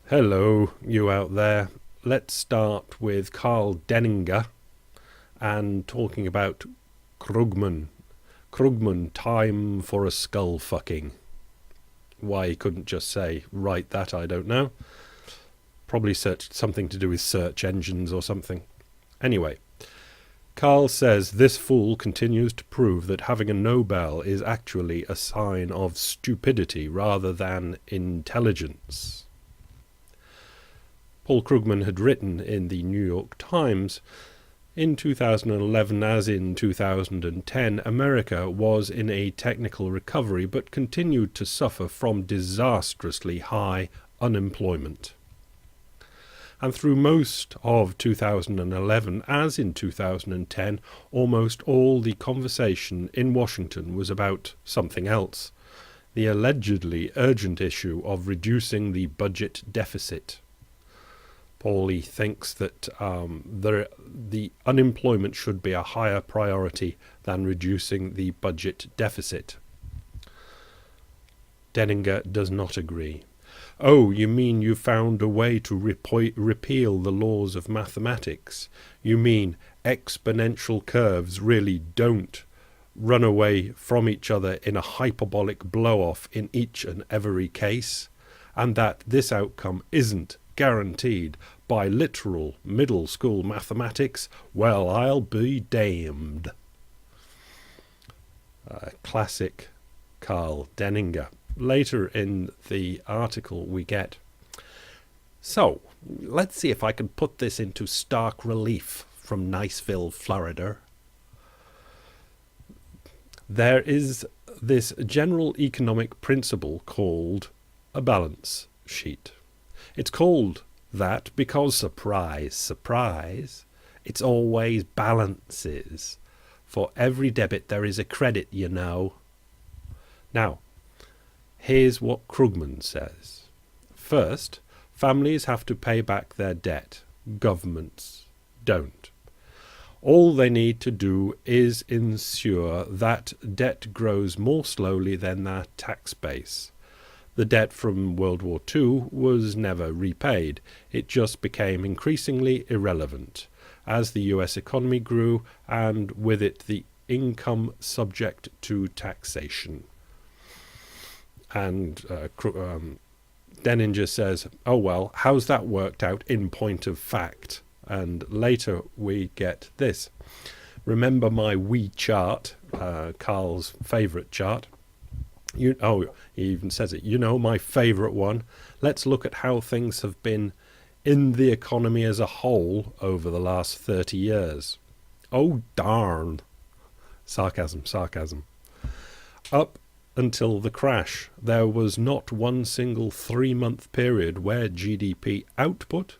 Hello, you out there. Let's start with Carl Denninger and talking about Krugman. Krugman, time for a skull fucking. Why he couldn't just say, write that, I don't know. Probably something to do with search engines or something. Anyway, Carl says this fool continues to prove that having a Nobel is actually a sign of stupidity rather than intelligence. Paul Krugman had written in the New York Times, in 2011 as in 2010, America was in a technical recovery but continued to suffer from disastrously high unemployment. And through most of 2011, as in 2010, almost all the conversation in Washington was about something else, the allegedly urgent issue of reducing the budget deficit. Paulie thinks that the unemployment should be a higher priority than reducing the budget deficit. Denninger does not agree. Oh, you mean you found a way to repeal the laws of mathematics? You mean exponential curves really don't run away from each other in a hyperbolic blow-off in each and every case? And that this outcome isn't guaranteed by literal middle school mathematics? Well, I'll be damned. Classic Carl Denninger. Later in the article we get, so let's see if I can put this into stark relief from Niceville, Florida. There is this general economic principle called a balance sheet. It's called that because, surprise, surprise, it's always balances. For every debit there is a credit, you know. Now, here's what Krugman says. First, families have to pay back their debt. Governments don't. All they need to do is ensure that debt grows more slowly than their tax base. The debt from World War II was never repaid. It just became increasingly irrelevant as the US economy grew, and with it the income subject to taxation. And Denninger says, oh well, how's that worked out in point of fact? And later we get this. Remember my wee chart, Carl's favourite chart? He even says it. You know, my favourite one. Let's look at how things have been in the economy as a whole over the last 30 years. Oh, darn. Sarcasm, sarcasm. Up until the crash, there was not one single 3-month period where GDP output,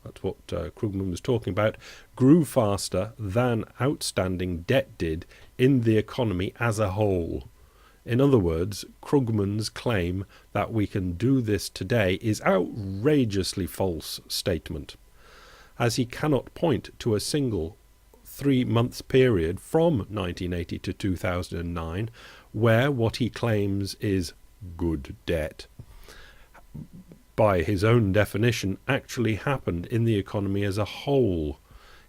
that's what Krugman was talking about, grew faster than outstanding debt did in the economy as a whole. In other words, Krugman's claim that we can do this today is outrageously false statement, as he cannot point to a single 3-month period from 1980 to 2009 where what he claims is good debt, by his own definition, actually happened in the economy as a whole.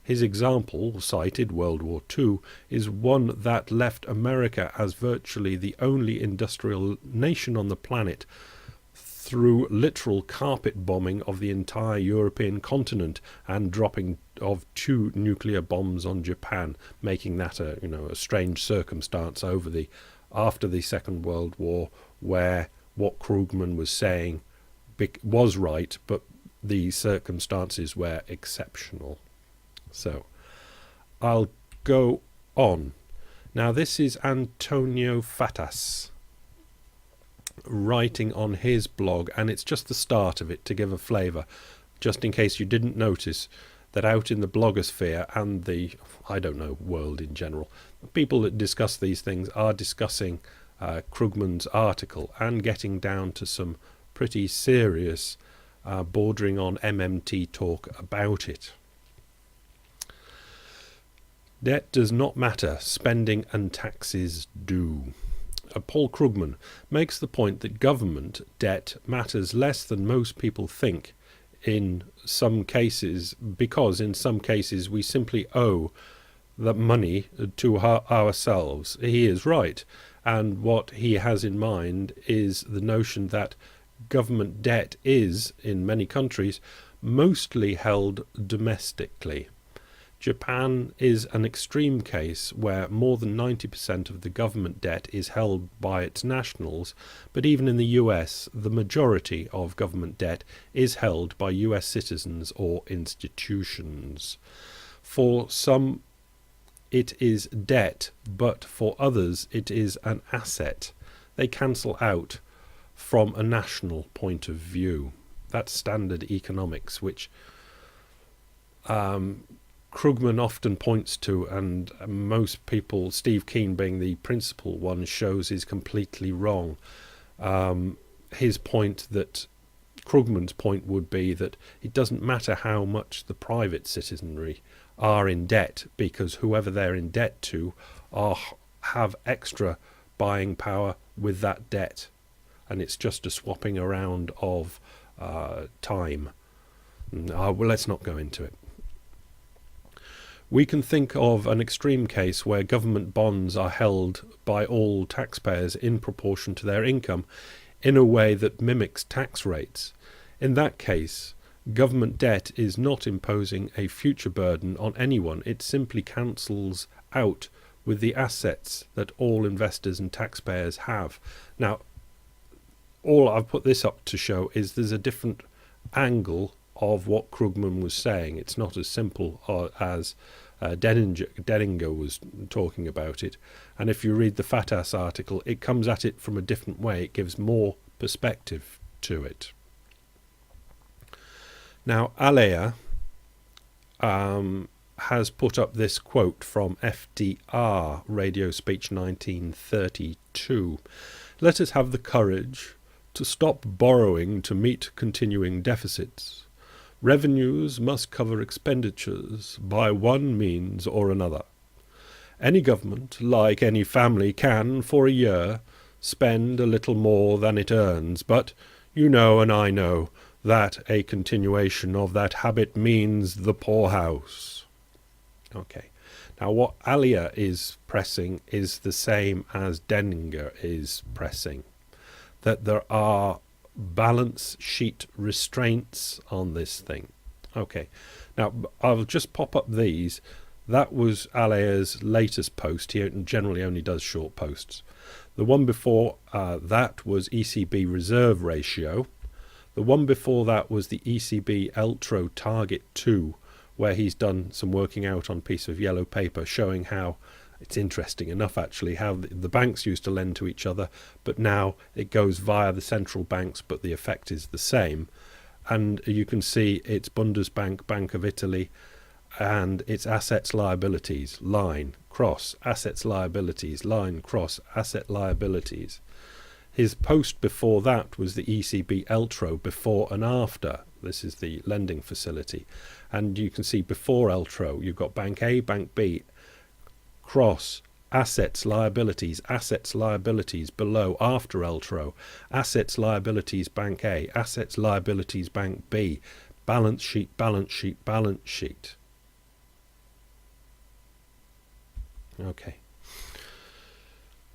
His example, cited World War II, is one that left America as virtually the only industrial nation on the planet through literal carpet bombing of the entire European continent and dropping of 2 nuclear bombs on Japan, making that a strange circumstance after the Second World War, where what Krugman was saying was right, but the circumstances were exceptional. So, I'll go on. Now this is Antonio Fatas writing on his blog, and it's just the start of it to give a flavour, just in case you didn't notice that out in the blogosphere and the, world in general, people that discuss these things are discussing Krugman's article and getting down to some pretty serious, bordering on MMT talk about it. Debt does not matter, spending and taxes do. Paul Krugman makes the point that government debt matters less than most people think in some cases, because in some cases we simply owe the money to ourselves. He is right, and what he has in mind is the notion that government debt is, in many countries, mostly held domestically. Japan is an extreme case where more than 90% of the government debt is held by its nationals, but even in the US, the majority of government debt is held by US citizens or institutions. For some, it is debt, but for others, it is an asset. They cancel out from a national point of view. That's standard economics, which Krugman often points to, and most people, Steve Keen being the principal one, shows is completely wrong. His point that Krugman's point would be that it doesn't matter how much the private citizenry are in debt, because whoever they're in debt to have extra buying power with that debt, and it's just a swapping around of time. Well, let's not go into it. We can think of an extreme case where government bonds are held by all taxpayers in proportion to their income in a way that mimics tax rates. In that case, government debt is not imposing a future burden on anyone. It simply cancels out with the assets that all investors and taxpayers have. Now, all I've put this up to show is there's a different angle of what Krugman was saying. It's not as simple as Denninger was talking about it. And if you read the Fatas article, it comes at it from a different way. It gives more perspective to it. Now, Alea has put up this quote from FDR, Radio Speech 1932. Let us have the courage to stop borrowing to meet continuing deficits. Revenues must cover expenditures by one means or another. Any government, like any family, can, for a year, spend a little more than it earns, but you know and I know that a continuation of that habit means the poorhouse. Okay. Now what Alea is pressing is the same as Denninger is pressing, that there are balance sheet restraints on this thing. Okay, now I'll just pop up these. That was Alea's latest post. He generally only does short posts. The one before that was ECB reserve ratio. The one before that was the ECB Eltro Target 2, where he's done some working out on a piece of yellow paper showing how, it's interesting enough actually, how the banks used to lend to each other, but now it goes via the central banks, but the effect is the same. And you can see it's Bundesbank, Bank of Italy, and it's assets liabilities, line, cross, assets liabilities, line, cross, asset liabilities. His post before that was the ECB Eltro, before and after. This is the lending facility. And you can see before Eltro, you've got Bank A, Bank B, cross, assets, liabilities, below, after Eltro, assets, liabilities, Bank A, assets, liabilities, Bank B, balance sheet, balance sheet, balance sheet. Okay.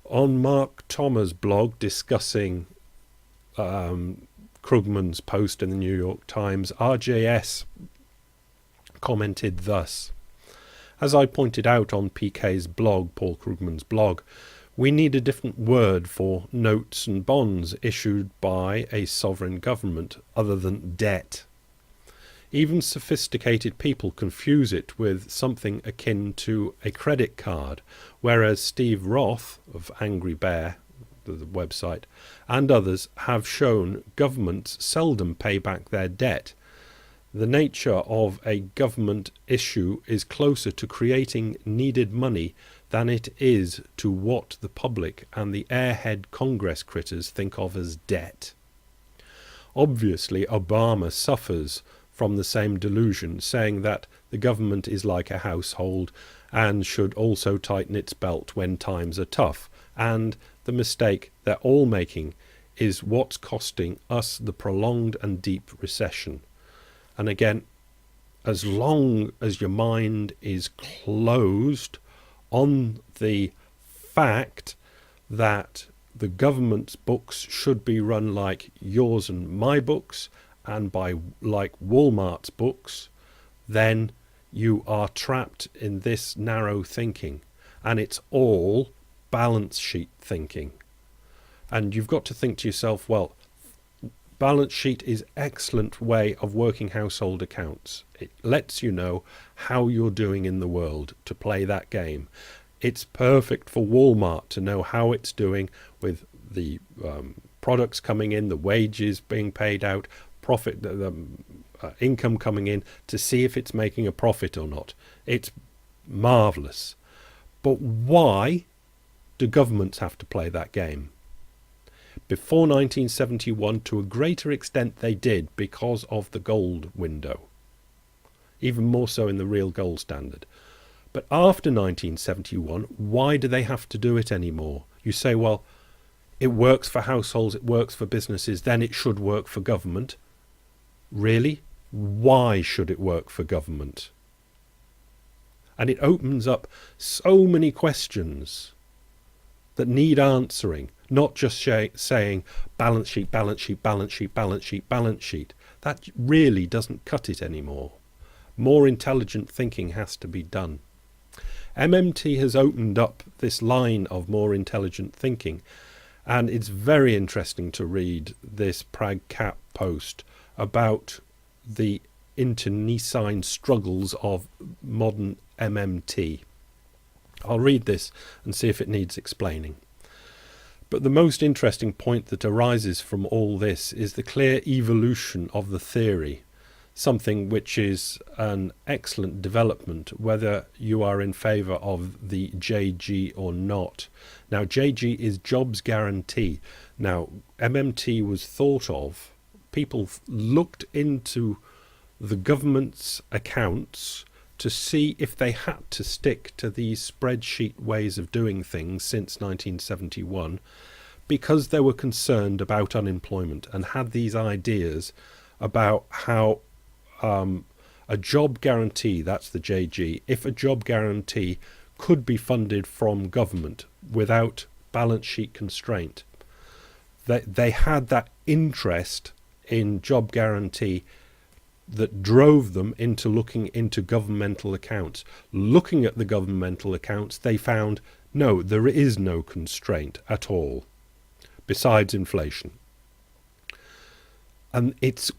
On Mark Thomas' blog discussing Krugman's post in the New York Times, RJS commented thus: as I pointed out on PK's blog, Paul Krugman's blog, we need a different word for notes and bonds issued by a sovereign government other than debt. Even sophisticated people confuse it with something akin to a credit card, whereas Steve Roth of Angry Bear, the website, and others have shown governments seldom pay back their debt. The nature of a government issue is closer to creating needed money than it is to what the public and the airhead Congress critters think of as debt. Obviously, Obama suffers from the same delusion, saying that the government is like a household and should also tighten its belt when times are tough, And the mistake they're all making is what's costing us the prolonged and deep recession. And again, as long as your mind is closed on the fact that the government's books should be run like yours and my books and by like Walmart's books, then you are trapped in this narrow thinking, and it's all balance sheet thinking. And you've got to think to yourself, well, balance sheet is excellent way of working household accounts. It lets you know how you're doing in the world to play that game. It's perfect for Walmart to know how it's doing with the products coming in, the wages being paid out, profit, the income coming in, to see if it's making a profit or not. It's marvelous. But why do governments have to play that game? Before 1971, to a greater extent they did because of the gold window, even more so in the real gold standard. But after 1971, why do they have to do it anymore? You say, well, it works for households, it works for businesses, then it should work for government. Really? Why should it work for government? And it opens up so many questions that need answering, not just saying balance sheet, balance sheet, balance sheet, balance sheet, balance sheet. That really doesn't cut it anymore. More intelligent thinking has to be done. MMT has opened up this line of more intelligent thinking, and it's very interesting to read this Prag Cap post about the internecine struggles of modern MMT. I'll read this and see if it needs explaining. But the most interesting point that arises from all this is the clear evolution of the theory, something which is an excellent development whether you are in favour of the JG or not. Now, JG is jobs guarantee. Now, MMT was thought of, people looked into the government's accounts to see if they had to stick to these spreadsheet ways of doing things since 1971, because they were concerned about unemployment and had these ideas about how a job guarantee, that's the JG, if a job guarantee could be funded from government without balance sheet constraint. They had that interest in job guarantee that drove them into looking into governmental accounts. Looking at the governmental accounts, they found, no, there is no constraint at all, besides inflation. And it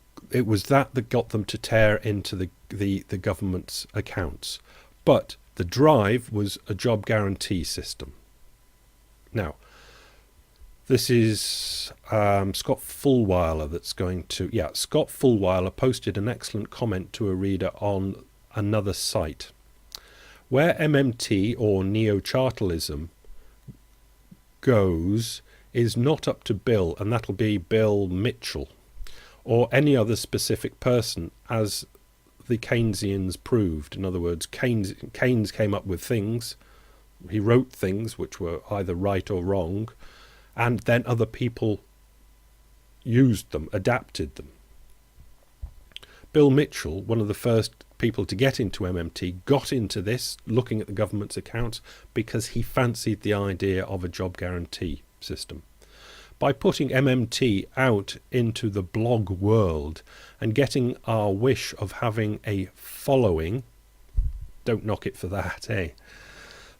was that got them to tear into the government's accounts. But the drive was a job guarantee system. Now, this is Scott Fulwiler that's going to... Yeah, Scott Fulwiler posted an excellent comment to a reader on another site. Where MMT or neo-chartalism goes is not up to Bill, and that'll be Bill Mitchell, or any other specific person, as the Keynesians proved. In other words, Keynes came up with things, he wrote things which were either right or wrong, and then other people used them, adapted them. Bill Mitchell, one of the first people to get into MMT, got into this, looking at the government's accounts, because he fancied the idea of a job guarantee system. By putting MMT out into the blog world and getting our wish of having a following, don't knock it for that, eh?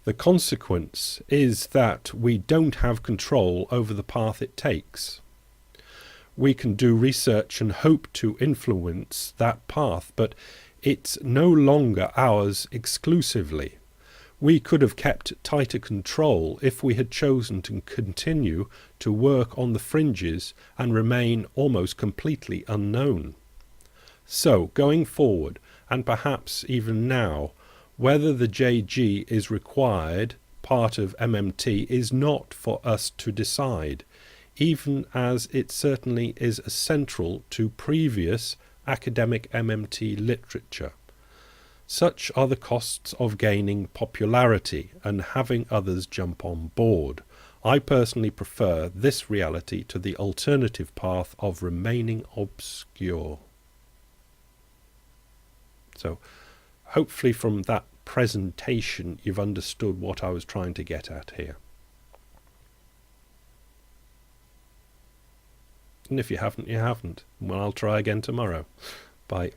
The consequence is that we don't have control over the path it takes. We can do research and hope to influence that path, but it's no longer ours exclusively. We could have kept tighter control if we had chosen to continue to work on the fringes and remain almost completely unknown. So, going forward, and perhaps even now, whether the JG is required, part of MMT, is not for us to decide, even as it certainly is essential to previous academic MMT literature. Such are the costs of gaining popularity and having others jump on board. I personally prefer this reality to the alternative path of remaining obscure. So hopefully from that presentation you've understood what I was trying to get at here. And if you haven't, you haven't. Well, I'll try again tomorrow. Bye.